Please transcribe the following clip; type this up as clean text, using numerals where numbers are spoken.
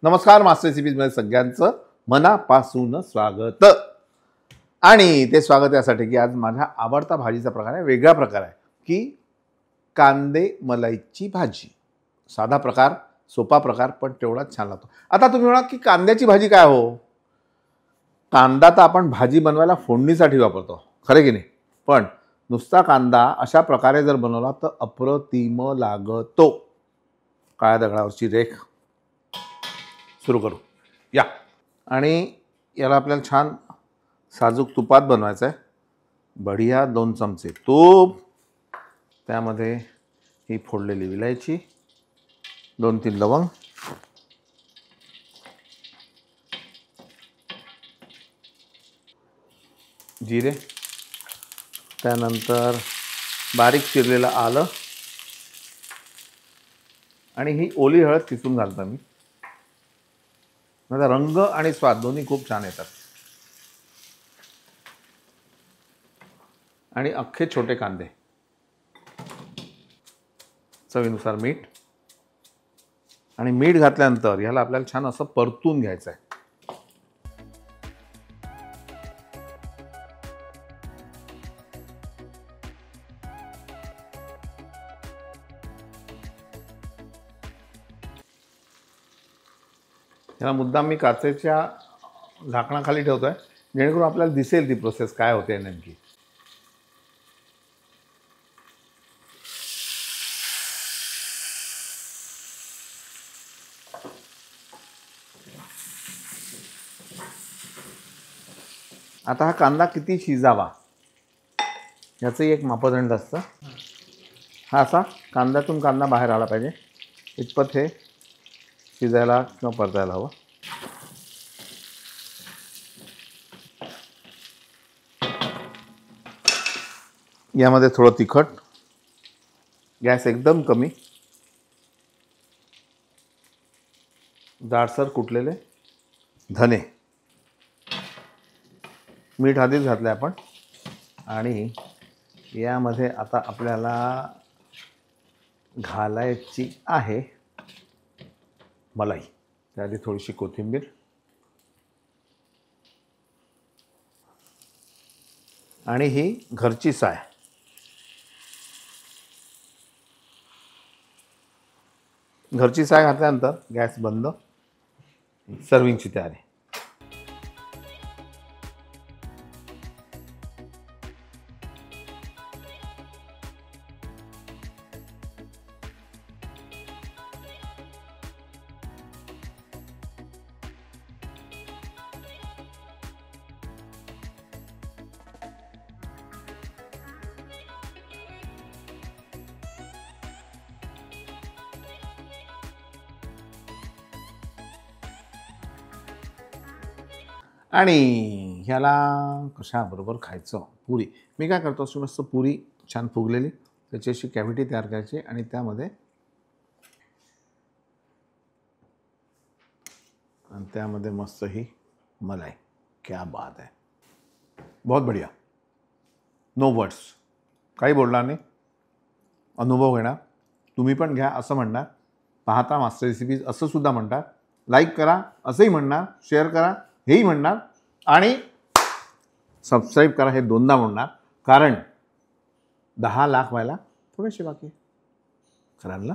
नमस्कार, मास्टर रेसिपीजमध्ये सगळ्यांचं मनापासून स्वागत. आणि ते स्वागत यासाठी की आज माझ्या आवडता भाजीचा प्रकार आहे, वेगळा प्रकार आहे की कांदे मलाईची भाजी. साधा प्रकार, सोपा प्रकार, पण तेवढाच छान लागतो. आता तुम्ही म्हणा की कांद्याची भाजी काय हो? कांदा तर आपण भाजी बनवायला फोडणीसाठी वापरतो, खरे की नाही? पण नुसता कांदा अशा प्रकारे जर बनवला तर अप्रतिम लागतो. काळ्या दगडावरची रेख. सुरू करू या. आणि याला आपल्याला छान साजूक तुपात बनवायचं आहे. बढिया 2 चमचे तूप, त्यामध्ये ही फोडलेली विलायची, 2-3 लवंग, जिरे, त्यानंतर बारीक चिरलेलं आलं आणि ही ओली हळद किसून घालतो मी. माझा रंग आणि स्वाद दोन्ही खूप छान येतात. आणि अख्खे छोटे कांदे, चवीनुसार मीठ. आणि मीठ घातल्यानंतर ह्याला आपल्याला छान असं परतून घ्यायचं आहे. याला मुद्दाम मी काचेच्या झाकणाखाली ठेवतोय जेणेकरून आपल्याला दिसेल ती प्रोसेस काय होते नेमकी. आता हा कांदा किती शिजावा याचं एक मापदंड असतं. हा असा कांद्यातून कांदा बाहेर आला पाहिजे इतपत हे शिजायला किंवा परतायला हवं. यामध्ये थोडं तिखट, गॅस एकदम कमी, जाडसर कुटलेले धने, मीठ आधीच घातलं आपण. आणि यामध्ये आता आपल्याला घालायची आहे मलाई. त्याआधी थोडीशी कोथिंबीर, आणि ही घरची साय. घरची साय घातल्यानंतर गॅस बंद. सर्विंगची तयारी. आणि ह्याला कशाबरोबर खायचं? पुरी. मी काय करतो, अशी मस्त पुरी छान फुगलेली त्याची अशी कॅव्हिटी तयार करायची आणि त्यामध्ये मस्त ही मलाई. क्या बात है, बहुत बढ़िया. No words. काही बोलणार नाही, अनुभव घेणार. तुम्ही पण घ्या असं म्हणणार. पाहता मास्टर रेसिपीज असं सुद्धा म्हणतात. लाईक करा असंही म्हणणार, शेअर करा हेही म्हणणार, आणि सबस्क्राईब करा हे 2दा म्हणणार. कारण 10 लाख व्हायला थोडेसे बाकी. खरं ना?